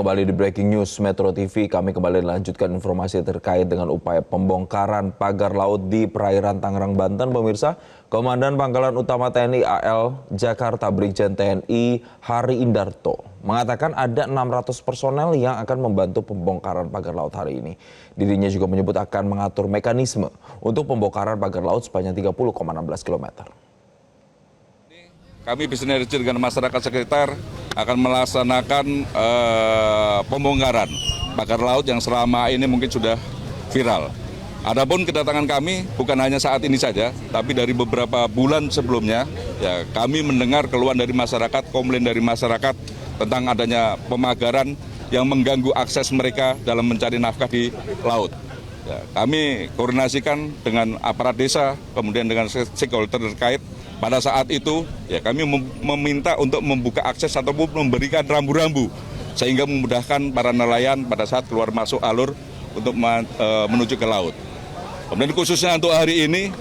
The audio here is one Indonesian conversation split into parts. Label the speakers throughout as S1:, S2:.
S1: kembali di Breaking News Metro TV. Kami kembali lanjutkan informasi terkait dengan upaya pembongkaran pagar laut di perairan Tangerang, Banten. Pemirsa, Komandan Pangkalan Utama TNI AL Jakarta Brigjen TNI Hari Indarto mengatakan ada 600 personel yang akan membantu pembongkaran pagar laut hari ini. Dirinya juga menyebut akan mengatur mekanisme untuk pembongkaran pagar laut sepanjang 30,16 km.
S2: Kami bersinergi dengan masyarakat sekitar akan melaksanakan pembongkaran pagar laut yang selama ini mungkin sudah viral. Adapun kedatangan kami bukan hanya saat ini saja, tapi dari beberapa bulan sebelumnya, ya kami mendengar keluhan dari masyarakat, komplain dari masyarakat tentang adanya pemagaran yang mengganggu akses mereka dalam mencari nafkah di laut. Ya, kami koordinasikan dengan aparat desa, kemudian dengan stakeholder terkait. Pada saat itu, ya kami meminta untuk membuka akses ataupun memberikan rambu-rambu sehingga memudahkan para nelayan pada saat keluar masuk alur untuk menuju ke laut. Kemudian khususnya untuk hari ini,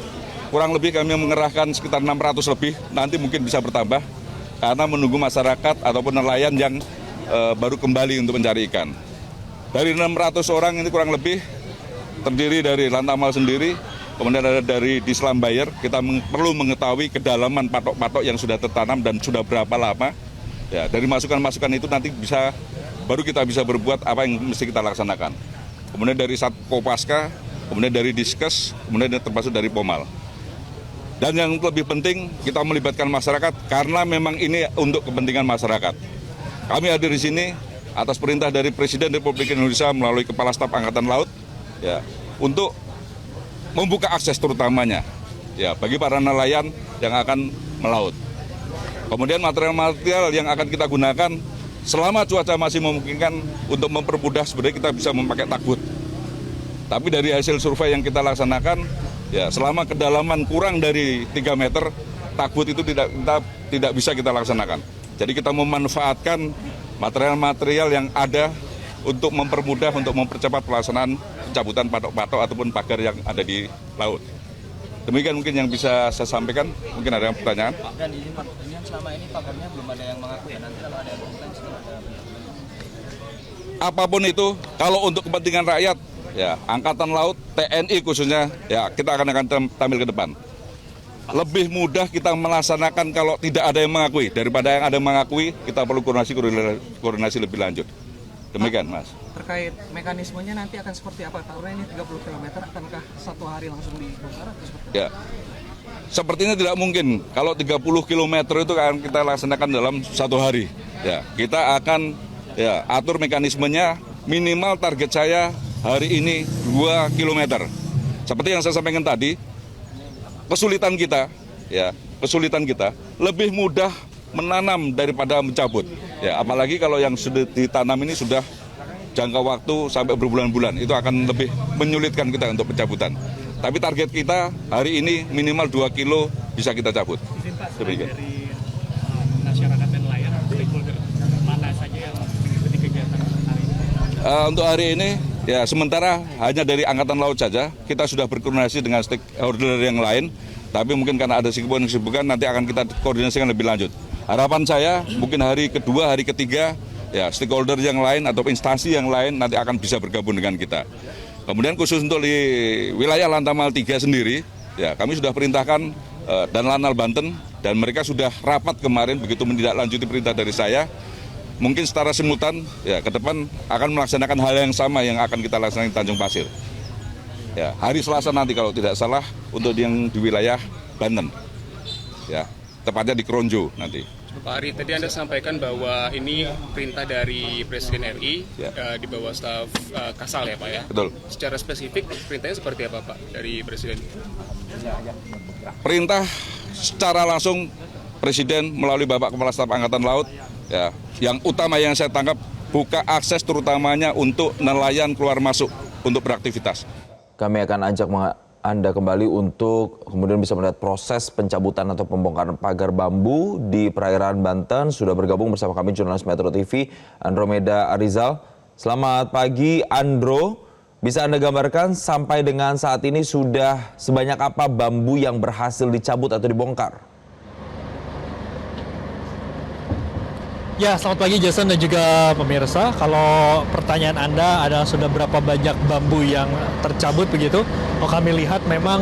S2: kurang lebih kami mengerahkan sekitar 600 lebih, nanti mungkin bisa bertambah karena menunggu masyarakat ataupun nelayan yang baru kembali untuk mencari ikan. Dari 600 orang ini kurang lebih terdiri dari Lantamal sendiri, kemudian ada dari Dislam Bayer. Kita perlu mengetahui kedalaman patok-patok yang sudah tertanam dan sudah berapa lama. Ya, dari masukan-masukan itu nanti baru kita bisa berbuat apa yang mesti kita laksanakan. Kemudian dari Satkopaska, kemudian dari Diskes, kemudian termasuk dari Pomal. Dan yang lebih penting, kita melibatkan masyarakat karena memang ini untuk kepentingan masyarakat. Kami hadir di sini atas perintah dari Presiden Republik Indonesia melalui Kepala Staf Angkatan Laut, ya, untuk membuka akses terutamanya ya bagi para nelayan yang akan melaut. Kemudian material-material yang akan kita gunakan selama cuaca masih memungkinkan untuk mempermudah, sebenarnya kita bisa memakai tagbut. Tapi dari hasil survei yang kita laksanakan, ya selama kedalaman kurang dari 3 meter, tagbut itu tidak bisa kita laksanakan. Jadi kita memanfaatkan material-material yang ada untuk mempermudah, untuk mempercepat pelaksanaan pencabutan patok-patok ataupun pagar yang ada di laut. Demikian mungkin yang bisa saya sampaikan. Mungkin ada yang pertanyaan.
S3: Pak, dan ini selama ini pagarnya belum ada yang mengaku ya, nanti kalau ada yang komplain ada.
S2: Apapun itu, kalau untuk kepentingan rakyat, ya Angkatan Laut, TNI khususnya, ya kita akan tampil ke depan. Lebih mudah kita melaksanakan kalau tidak ada yang mengakui. Daripada yang ada yang mengakui, kita perlu koordinasi lebih lanjut. Demikian, Mas.
S3: Terkait mekanismenya nanti akan seperti apa? Karena ini 30 km, akankah satu hari langsung dibongkar atau seperti apa?
S2: Ya, sepertinya tidak mungkin. Kalau 30 km itu akan kita laksanakan dalam satu hari. Ya, kita akan atur mekanismenya, minimal target saya hari ini 2 km. Seperti yang saya sampaikan tadi, kesulitan kita lebih mudah menanam daripada mencabut. Ya, apalagi kalau yang sudah ditanam ini sudah jangka waktu sampai berbulan-bulan, itu akan lebih menyulitkan kita untuk pencabutan. Tapi target kita hari ini minimal 2 kilo bisa kita cabut. Demikian.
S4: Dari masyarakat dan nelayan, mana saja yang mengikuti kegiatan hari ini?
S2: Untuk hari ini, ya sementara hanya dari Angkatan Laut saja. Kita sudah berkoordinasi dengan stakeholder yang lain, tapi mungkin karena ada kesibukan nanti akan kita koordinasikan lebih lanjut. Harapan saya mungkin hari kedua, hari ketiga, ya stakeholder yang lain atau instansi yang lain nanti akan bisa bergabung dengan kita. Kemudian khusus untuk di wilayah Lantamal 3 sendiri, ya kami sudah perintahkan dan Lanal Banten, dan mereka sudah rapat kemarin begitu menindaklanjuti perintah dari saya. Mungkin secara simultan, ya ke depan akan melaksanakan hal yang sama yang akan kita laksanakan di Tanjung Pasir. Ya, hari Selasa nanti kalau tidak salah untuk yang di wilayah Banten. Ya, tepatnya di Kronjo nanti.
S4: Pak Ari, tadi Anda sampaikan bahwa ini perintah dari Presiden RI di bawah staf Kasal ya Pak ya?
S2: Betul.
S4: Secara spesifik perintahnya seperti apa Pak dari Presiden?
S2: Perintah secara langsung Presiden melalui Bapak Kepala Staf Angkatan Laut, ya, yang utama yang saya tangkap buka akses terutamanya untuk nelayan keluar masuk untuk beraktivitas.
S1: Kami akan ajak Anda kembali untuk kemudian bisa melihat proses pencabutan atau pembongkaran pagar bambu di perairan Banten. Sudah bergabung bersama kami jurnalis Metro TV, Andromeda Arizal. Selamat pagi, Andro. Bisa Anda gambarkan sampai dengan saat ini sudah sebanyak apa bambu yang berhasil dicabut atau dibongkar?
S5: Ya, selamat pagi Jason dan juga pemirsa. Kalau pertanyaan Anda adalah sudah berapa banyak bambu yang tercabut begitu, kalau kami lihat memang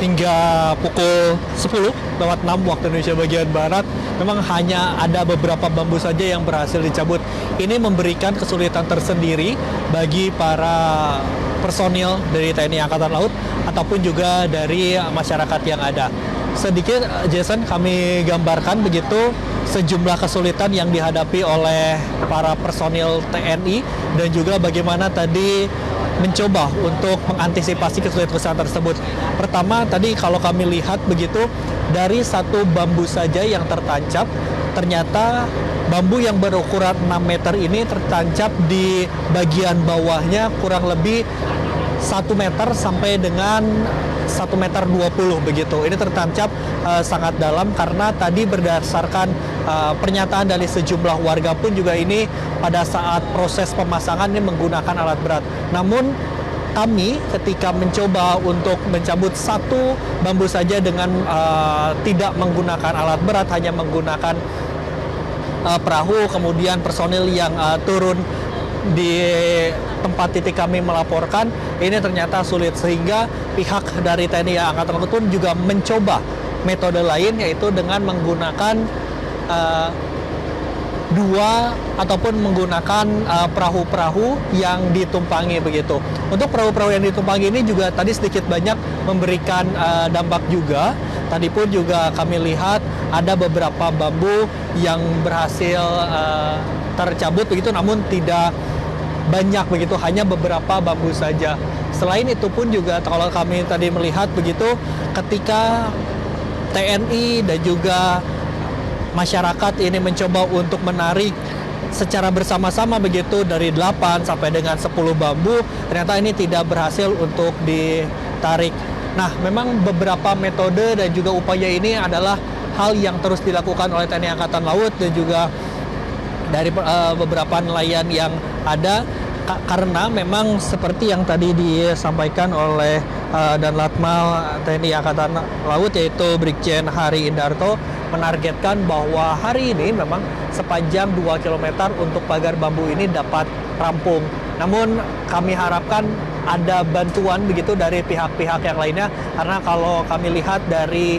S5: hingga pukul 10:06 waktu Indonesia bagian Barat, memang hanya ada beberapa bambu saja yang berhasil dicabut. Ini memberikan kesulitan tersendiri bagi para personil dari TNI Angkatan Laut ataupun juga dari masyarakat yang ada. Sedikit Jason kami gambarkan begitu sejumlah kesulitan yang dihadapi oleh para personil TNI dan juga bagaimana tadi mencoba untuk mengantisipasi kesulitan tersebut. Pertama tadi kalau kami lihat begitu dari satu bambu saja yang tertancap, ternyata bambu yang berukuran 6 meter ini tertancap di bagian bawahnya kurang lebih 1 meter sampai dengan 1,20 meter begitu. Ini tertancap sangat dalam karena tadi berdasarkan pernyataan dari sejumlah warga pun juga ini pada saat proses pemasangan ini menggunakan alat berat. Namun kami ketika mencoba untuk mencabut satu bambu saja dengan tidak menggunakan alat berat, hanya menggunakan perahu, kemudian personil yang turun di tempat titik kami melaporkan, ini ternyata sulit, sehingga pihak dari TNI Angkatan Laut pun juga mencoba metode lain, yaitu dengan menggunakan dua ataupun menggunakan perahu-perahu yang ditumpangi begitu. Untuk perahu-perahu yang ditumpangi ini juga tadi sedikit banyak memberikan dampak juga. Tadi pun juga kami lihat ada beberapa bambu yang berhasil tercabut begitu, namun tidak banyak begitu, hanya beberapa bambu saja. Selain itu pun juga kalau kami tadi melihat begitu, ketika TNI dan juga masyarakat ini mencoba untuk menarik secara bersama-sama begitu dari 8 sampai dengan 10 bambu, ternyata ini tidak berhasil untuk ditarik. Nah, memang beberapa metode dan juga upaya ini adalah hal yang terus dilakukan oleh TNI Angkatan Laut dan juga dari beberapa nelayan yang ada, karena memang seperti yang tadi disampaikan oleh Danlatmal TNI Angkatan Laut yaitu Brigjen Hari Indarto, menargetkan bahwa hari ini memang sepanjang 2 km untuk pagar bambu ini dapat rampung. Namun kami harapkan ada bantuan begitu dari pihak-pihak yang lainnya, karena kalau kami lihat dari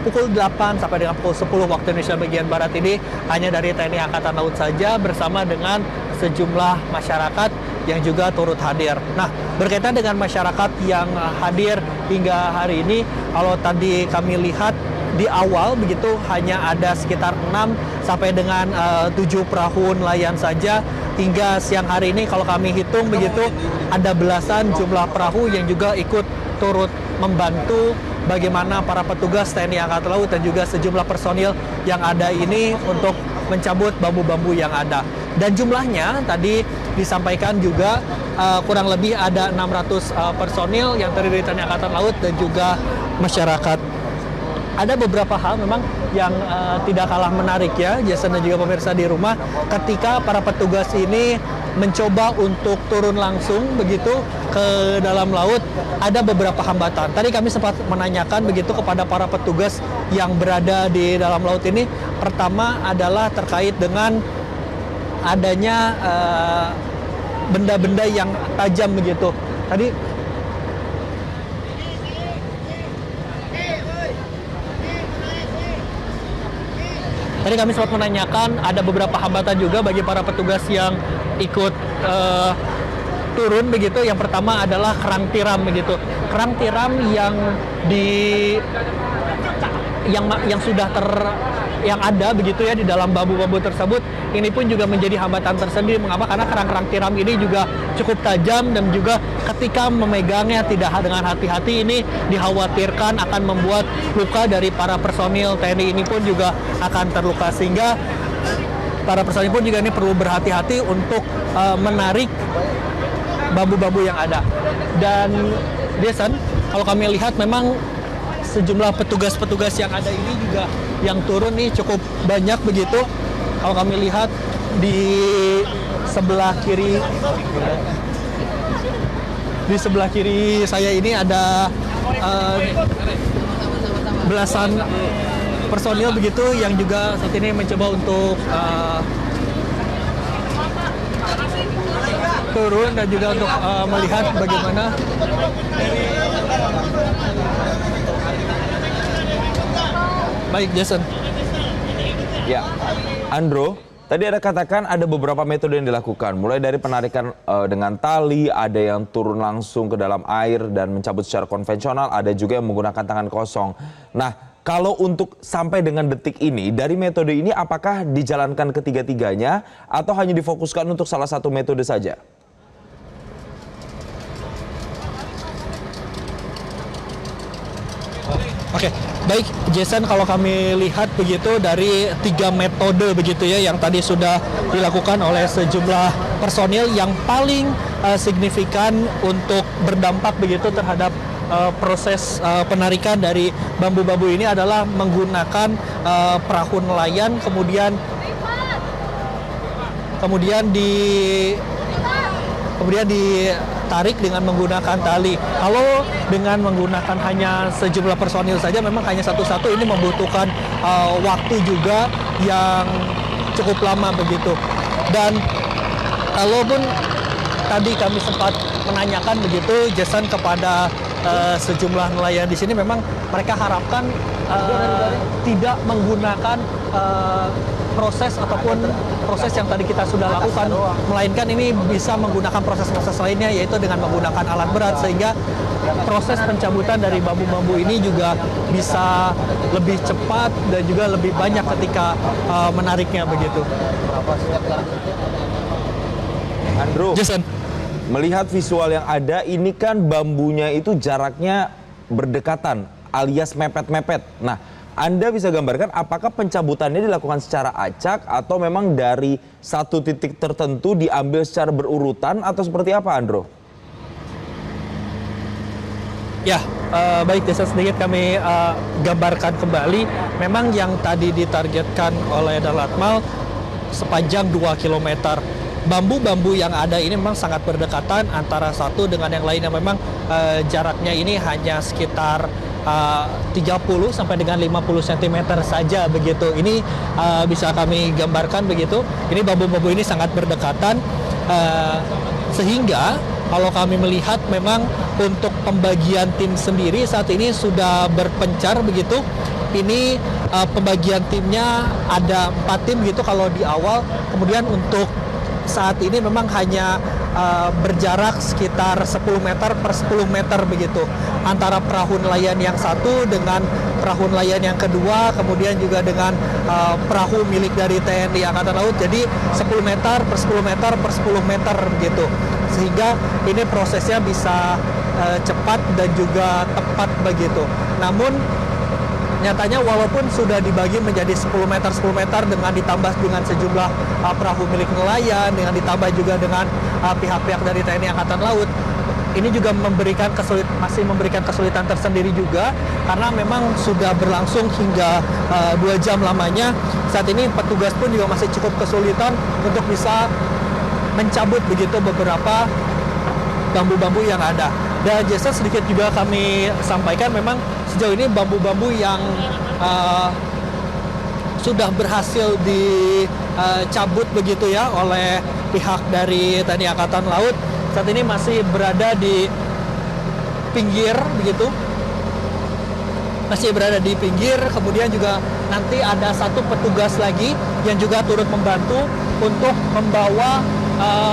S5: pukul 8 sampai dengan pukul 10 waktu Indonesia bagian Barat ini hanya dari TNI Angkatan Laut saja bersama dengan sejumlah masyarakat yang juga turut hadir. Nah, berkaitan dengan masyarakat yang hadir hingga hari ini, kalau tadi kami lihat di awal begitu hanya ada sekitar 6 sampai dengan 7 perahu nelayan saja. Hingga siang hari ini kalau kami hitung begitu ada belasan jumlah perahu yang juga ikut turut membantu bagaimana para petugas TNI Angkatan Laut dan juga sejumlah personil yang ada ini untuk mencabut bambu-bambu yang ada. Dan jumlahnya tadi disampaikan juga kurang lebih ada 600 personil yang terdiri dari TNI Angkatan Laut dan juga masyarakat. Ada beberapa hal memang yang tidak kalah menarik ya, Jason dan juga pemirsa di rumah, ketika para petugas ini mencoba untuk turun langsung begitu ke dalam laut, ada beberapa hambatan. Tadi kami sempat menanyakan begitu kepada para petugas yang berada di dalam laut ini. Pertama adalah terkait dengan adanya benda-benda yang tajam begitu. Tadi kami sempat menanyakan ada beberapa hambatan juga bagi para petugas yang ikut turun begitu. Yang pertama adalah kerang tiram begitu. Kerang tiram yang sudah yang ada begitu ya di dalam bambu-bambu tersebut, ini pun juga menjadi hambatan tersendiri. Mengapa? Karena kerang-kerang tiram ini juga cukup tajam dan juga ketika memegangnya tidak dengan hati-hati ini dikhawatirkan akan membuat luka dari para personil TNI ini pun juga akan terluka, sehingga para personil pun juga ini perlu berhati-hati untuk menarik bambu-bambu yang ada. Dan Jason, kalau kami lihat memang sejumlah petugas-petugas yang ada ini juga yang turun nih cukup banyak begitu. Kalau kami lihat di sebelah kiri saya ini ada belasan personil begitu yang juga saat ini mencoba untuk turun dan juga untuk melihat bagaimana baik Jason.
S1: Ya, Andro, tadi ada katakan ada beberapa metode yang dilakukan, mulai dari penarikan dengan tali, ada yang turun langsung ke dalam air dan mencabut secara konvensional, ada juga yang menggunakan tangan kosong. Nah, kalau untuk sampai dengan detik ini, dari metode ini apakah dijalankan ketiga-tiganya atau hanya difokuskan untuk salah satu metode saja?
S5: Oke, baik Jason, kalau kami lihat begitu dari 3 metode begitu ya yang tadi sudah dilakukan oleh sejumlah personil, yang paling signifikan untuk berdampak begitu terhadap proses penarikan dari bambu-bambu ini adalah menggunakan perahu nelayan, kemudian ditarik dengan menggunakan tali. Kalau dengan menggunakan hanya sejumlah personil saja, memang hanya satu-satu, ini membutuhkan waktu juga yang cukup lama begitu. Dan kalaupun tadi kami sempat menanyakan begitu Jason kepada sejumlah nelayan di sini, memang mereka harapkan tidak menggunakan proses ataupun proses yang tadi kita sudah lakukan, melainkan ini bisa menggunakan proses-proses lainnya, yaitu dengan menggunakan alat berat, sehingga proses pencabutan dari bambu-bambu ini juga bisa lebih cepat dan juga lebih banyak ketika menariknya begitu.
S1: Andrew,
S5: Jason,
S1: melihat visual yang ada, ini kan bambunya itu jaraknya berdekatan alias mepet-mepet. Nah, Anda bisa gambarkan apakah pencabutannya dilakukan secara acak atau memang dari satu titik tertentu diambil secara berurutan atau seperti apa, Andro?
S5: ya, baik Desa, sedikit kami gambarkan kembali. Memang yang tadi ditargetkan oleh Dalatmal sepanjang 2 km. Bambu-bambu yang ada ini memang sangat berdekatan antara satu dengan yang lainnya. Memang jaraknya ini hanya sekitar 30 sampai dengan 50 cm saja begitu. Ini bisa kami gambarkan begitu. Ini bambu-bambu ini sangat berdekatan, sehingga kalau kami melihat memang untuk pembagian tim sendiri saat ini sudah berpencar begitu. Ini pembagian timnya ada 4 tim gitu kalau di awal. Kemudian untuk saat ini memang hanya berjarak sekitar 10 meter per 10 meter begitu antara perahu nelayan yang satu dengan perahu nelayan yang kedua, kemudian juga dengan perahu milik dari TNI Angkatan Laut. Jadi 10 meter per 10 meter per 10 meter begitu, sehingga ini prosesnya bisa cepat dan juga tepat begitu. Namun nyatanya walaupun sudah dibagi menjadi 10 meter dengan ditambah dengan sejumlah perahu milik nelayan, dengan ditambah juga dengan pihak-pihak dari TNI Angkatan Laut, ini juga masih memberikan kesulitan tersendiri juga, karena memang sudah berlangsung hingga 2 jam lamanya. Saat ini petugas pun juga masih cukup kesulitan untuk bisa mencabut begitu beberapa bambu-bambu yang ada. Dan Jason, sedikit juga kami sampaikan, memang sejauh ini bambu-bambu yang sudah berhasil dicabut begitu ya oleh pihak dari TNI Angkatan Laut saat ini masih berada di pinggir begitu. Masih berada di pinggir, kemudian juga nanti ada satu petugas lagi yang juga turut membantu untuk membawa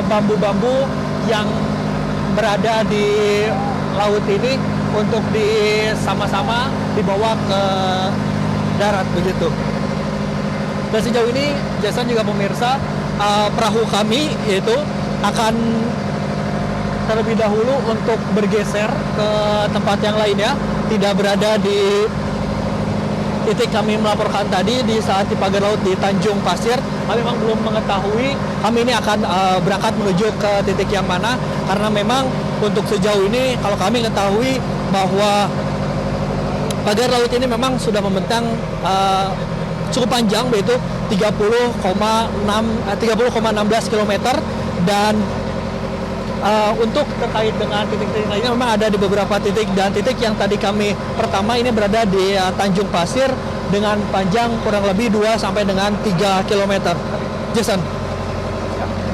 S5: bambu-bambu yang berada di laut ini untuk sama-sama dibawa ke darat begitu. Dan sejauh ini Jason juga pemirsa, perahu kami yaitu akan terlebih dahulu untuk bergeser ke tempat yang lainnya, tidak berada di titik kami melaporkan tadi di saat di pagar laut di Tanjung Pasir. Kami memang belum mengetahui kami ini akan berangkat menuju ke titik yang mana, karena memang untuk sejauh ini kalau kami mengetahui bahwa pagar laut ini memang sudah membentang cukup panjang, yaitu 30,16 km, dan untuk terkait dengan titik-titik lainnya memang ada di beberapa titik, dan titik yang tadi kami pertama ini berada di Tanjung Pasir, dengan panjang kurang lebih 2 sampai dengan 3 km. Jason.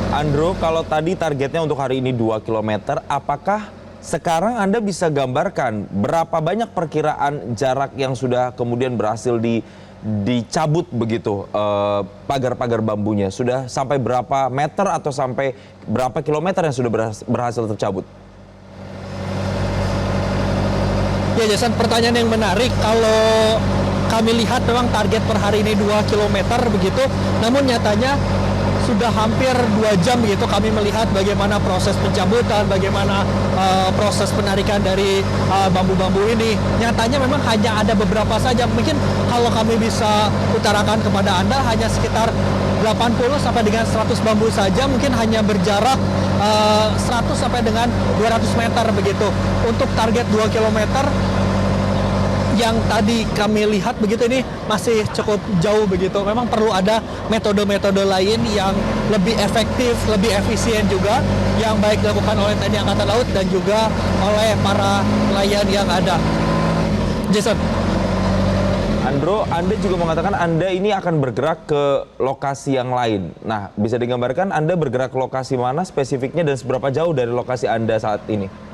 S1: Andro, kalau tadi targetnya untuk hari ini 2 km, apakah sekarang Anda bisa gambarkan berapa banyak perkiraan jarak yang sudah kemudian berhasil dicabut begitu pagar-pagar bambunya? Sudah sampai berapa meter atau sampai berapa kilometer yang sudah berhasil tercabut?
S5: Ya Jason, pertanyaan yang menarik. Kalau kami lihat memang target per hari ini 2 km begitu, namun nyatanya sudah hampir 2 jam begitu kami melihat bagaimana proses pencabutan, bagaimana proses penarikan dari bambu-bambu ini. Nyatanya memang hanya ada beberapa saja. Mungkin kalau kami bisa utarakan kepada Anda hanya sekitar 80 sampai dengan 100 bambu saja, mungkin hanya berjarak 100 sampai dengan 200 meter begitu. Untuk target 2 km yang tadi kami lihat begitu ini masih cukup jauh begitu. Memang perlu ada metode-metode lain yang lebih efektif, lebih efisien juga, yang baik dilakukan oleh TNI Angkatan Laut dan juga oleh para nelayan yang ada. Jason.
S1: Andro, Anda juga mengatakan Anda ini akan bergerak ke lokasi yang lain. Nah, bisa digambarkan Anda bergerak ke lokasi mana spesifiknya dan seberapa jauh dari lokasi Anda saat ini?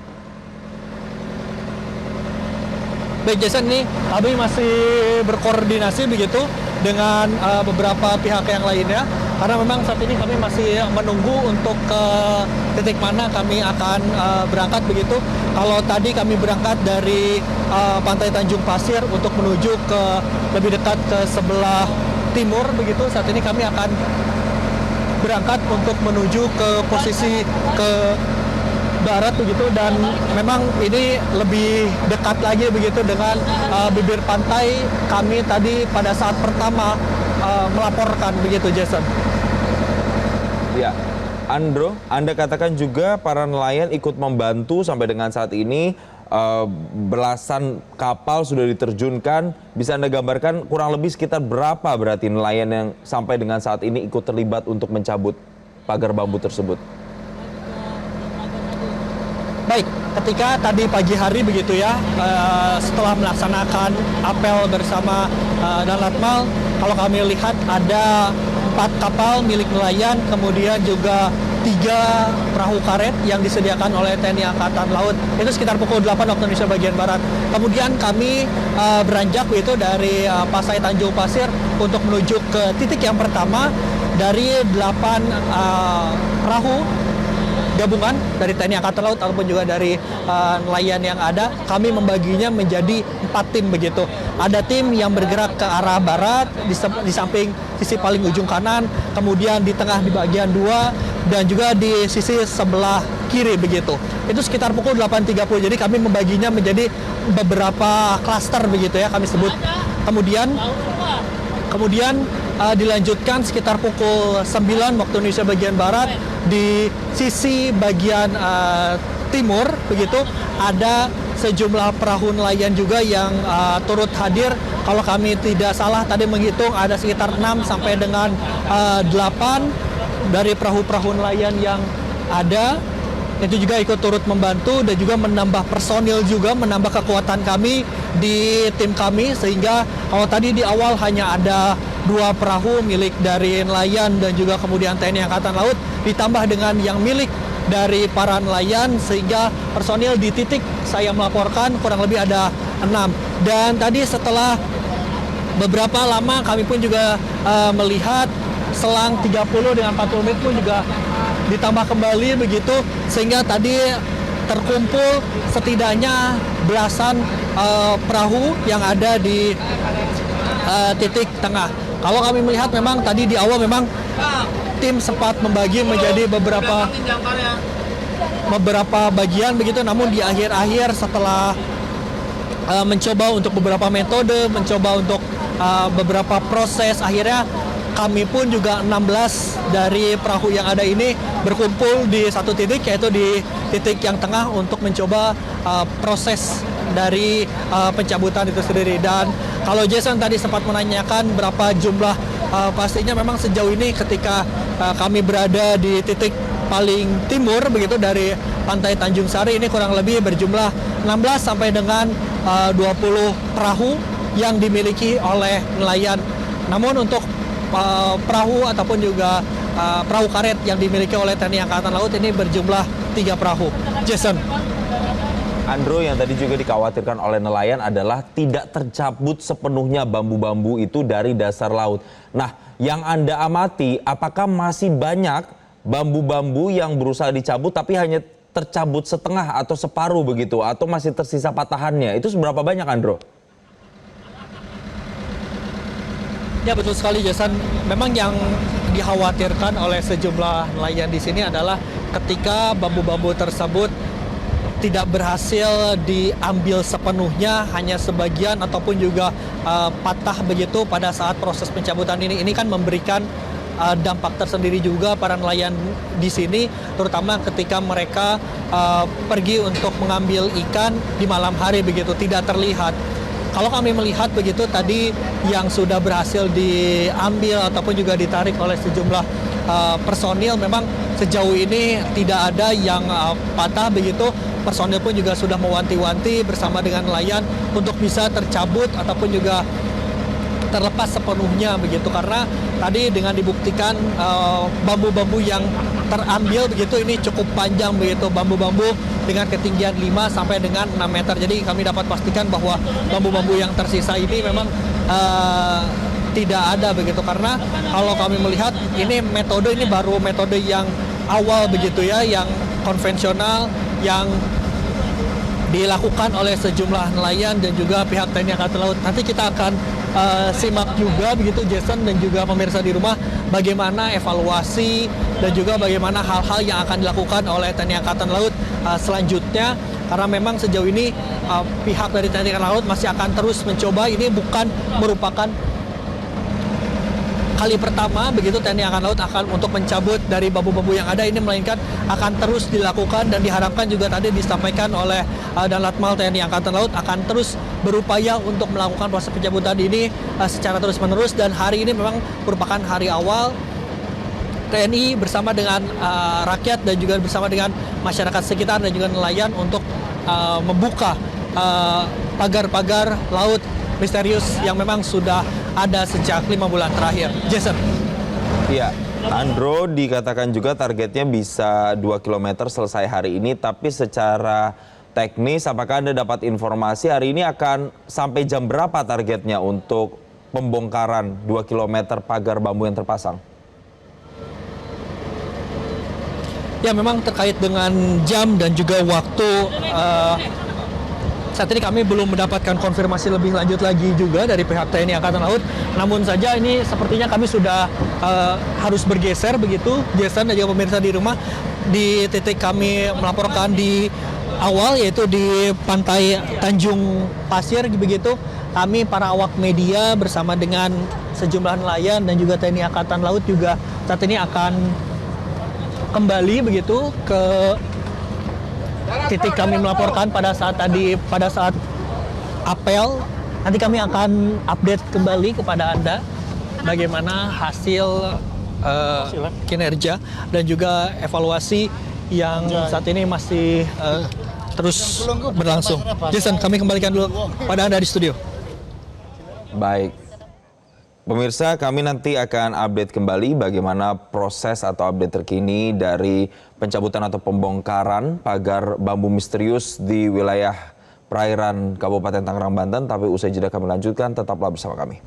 S5: Baik Jason, nih kami masih berkoordinasi begitu dengan beberapa pihak yang lainnya, karena memang saat ini kami masih menunggu untuk ke titik mana kami akan berangkat begitu. Kalau tadi kami berangkat dari Pantai Tanjung Pasir untuk menuju ke lebih dekat ke sebelah timur begitu, saat ini kami akan berangkat untuk menuju ke posisi ke barat begitu, dan memang ini lebih dekat lagi begitu dengan bibir pantai kami tadi pada saat pertama melaporkan begitu, Jason.
S1: Ya, Andro, Anda katakan juga para nelayan ikut membantu sampai dengan saat ini, belasan kapal sudah diterjunkan. Bisa Anda gambarkan kurang lebih sekitar berapa berarti nelayan yang sampai dengan saat ini ikut terlibat untuk mencabut pagar bambu tersebut?
S5: Baik, ketika tadi pagi hari begitu ya, setelah melaksanakan apel bersama Danlatmal, kalau kami lihat ada 4 kapal milik nelayan, kemudian juga 3 perahu karet yang disediakan oleh TNI Angkatan Laut. Itu sekitar pukul 8 waktu Indonesia bagian Barat. Kemudian kami beranjak itu dari Pasai Tanjung Pasir untuk menuju ke titik yang pertama dari 8 perahu gabungan dari TNI Angkatan Laut ataupun juga dari nelayan yang ada. Kami membaginya menjadi 4 tim begitu. Ada tim yang bergerak ke arah barat di samping sisi paling ujung kanan, kemudian di tengah di bagian 2, dan juga di sisi sebelah kiri begitu. Itu sekitar pukul 8.30. Jadi kami membaginya menjadi beberapa klaster begitu ya kami sebut. Kemudian dilanjutkan sekitar pukul 9 waktu Indonesia bagian Barat di sisi bagian timur begitu, ada sejumlah perahu nelayan juga yang turut hadir. Kalau kami tidak salah tadi menghitung ada sekitar 6 sampai dengan 8 dari perahu-perahu nelayan yang ada. Itu juga ikut turut membantu dan juga menambah personil juga, menambah kekuatan kami di tim kami, sehingga kalau tadi di awal hanya ada 2 perahu milik dari nelayan dan juga kemudian TNI Angkatan Laut, ditambah dengan yang milik dari para nelayan, sehingga personil di titik saya melaporkan kurang lebih ada 6. Dan tadi setelah beberapa lama kami pun juga melihat selang 30 dengan 40 menit pun juga ditambah kembali begitu, sehingga tadi terkumpul setidaknya belasan perahu yang ada di titik tengah. Kalau kami melihat memang tadi di awal memang tim sempat membagi menjadi beberapa bagian begitu, namun di akhir-akhir setelah mencoba untuk beberapa metode, mencoba untuk beberapa proses, akhirnya kami pun juga 16 dari perahu yang ada ini berkumpul di satu titik, yaitu di titik yang tengah untuk mencoba proses dari pencabutan itu sendiri. Dan kalau Jason tadi sempat menanyakan berapa jumlah, pastinya memang sejauh ini ketika kami berada di titik paling timur begitu dari Pantai Tanjung Sari, ini kurang lebih berjumlah 16 sampai dengan 20 perahu yang dimiliki oleh nelayan. Namun untuk perahu ataupun juga perahu karet yang dimiliki oleh TNI Angkatan Laut ini berjumlah 3 perahu. Jason.
S1: Andro, yang tadi juga dikhawatirkan oleh nelayan adalah tidak tercabut sepenuhnya bambu-bambu itu dari dasar laut. Nah, yang Anda amati, apakah masih banyak bambu-bambu yang berusaha dicabut tapi hanya tercabut setengah atau separuh begitu, atau masih tersisa patahannya? Itu seberapa banyak, Andro?
S5: Ya, betul sekali, Jason. Memang yang dikhawatirkan oleh sejumlah nelayan di sini adalah ketika bambu-bambu tersebut tidak berhasil diambil sepenuhnya, hanya sebagian ataupun juga patah begitu pada saat proses pencabutan ini. Ini kan memberikan dampak tersendiri juga para nelayan di sini, terutama ketika mereka pergi untuk mengambil ikan di malam hari begitu, tidak terlihat. Kalau kami melihat begitu tadi yang sudah berhasil diambil ataupun juga ditarik oleh sejumlah personil, memang sejauh ini tidak ada yang patah begitu. Personil pun juga sudah mewanti-wanti bersama dengan nelayan untuk bisa tercabut ataupun juga terlepas sepenuhnya begitu, karena tadi dengan dibuktikan bambu-bambu yang terambil begitu ini cukup panjang begitu, bambu-bambu dengan ketinggian 5 sampai dengan 6 meter. Jadi kami dapat pastikan bahwa bambu-bambu yang tersisa ini memang tidak ada begitu, karena kalau kami melihat ini baru metode yang awal begitu ya, yang konvensional yang dilakukan oleh sejumlah nelayan dan juga pihak TNI Angkatan Laut. Nanti kita akan simak juga begitu, Jason dan juga pemirsa di rumah, bagaimana evaluasi dan juga bagaimana hal-hal yang akan dilakukan oleh TNI Angkatan Laut selanjutnya, karena memang sejauh ini pihak dari TNI Angkatan Laut masih akan terus mencoba. Ini bukan merupakan kali pertama begitu TNI Angkatan Laut akan untuk mencabut dari bambu-bambu yang ada ini, melainkan akan terus dilakukan, dan diharapkan juga tadi disampaikan oleh Danlatmal TNI Angkatan Laut akan terus berupaya untuk melakukan proses pencabutan ini secara terus-menerus. Dan hari ini memang merupakan hari awal TNI bersama dengan rakyat dan juga bersama dengan masyarakat sekitar dan juga nelayan untuk membuka pagar-pagar laut misterius yang memang sudah ada sejak 5 bulan terakhir. Jason.
S1: Iya, Andro, dikatakan juga targetnya bisa 2 km selesai hari ini, tapi secara teknis apakah Anda dapat informasi hari ini akan sampai jam berapa targetnya untuk pembongkaran 2 km pagar bambu yang terpasang?
S5: Ya, memang terkait dengan jam dan juga waktu, saat ini kami belum mendapatkan konfirmasi lebih lanjut lagi juga dari pihak TNI Angkatan Laut. Namun saja ini sepertinya kami sudah harus bergeser begitu, Jason dan juga pemirsa di rumah, di titik kami melaporkan di awal, yaitu di Pantai Tanjung Pasir begitu. Kami para awak media bersama dengan sejumlah nelayan dan juga TNI Angkatan Laut juga saat ini akan kembali begitu ke titik kami melaporkan pada saat apel. Nanti kami akan update kembali kepada Anda bagaimana hasil kinerja dan juga evaluasi yang saat ini masih terus berlangsung. Jason, kami kembalikan dulu pada Anda di studio.
S1: Baik. Pemirsa, kami nanti akan update kembali bagaimana proses atau update terkini dari pencabutan atau pembongkaran pagar bambu misterius di wilayah perairan Kabupaten Tangerang, Banten. Tapi usai jeda kami lanjutkan, tetaplah bersama kami.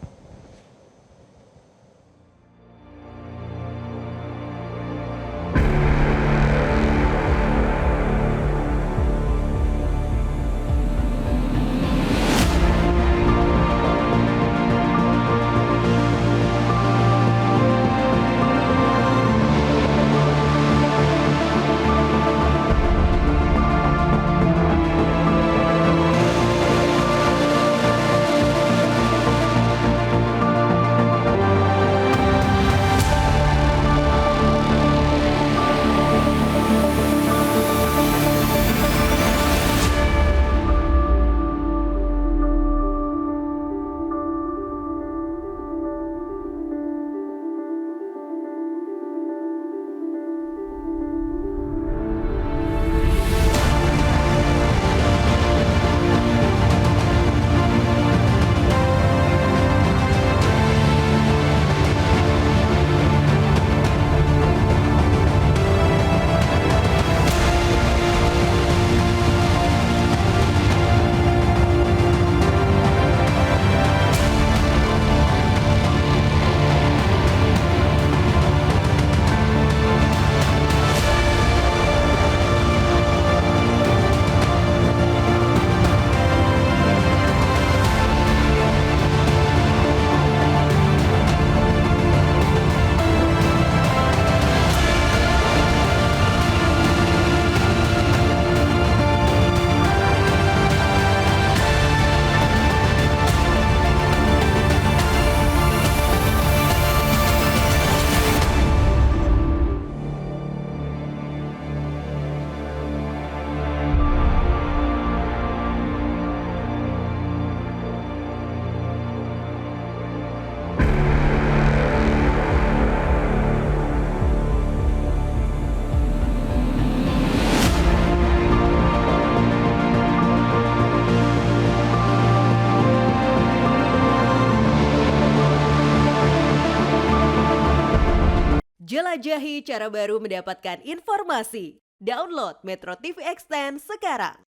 S6: Jelajahi cara baru mendapatkan informasi. Download Metro TV Extend sekarang.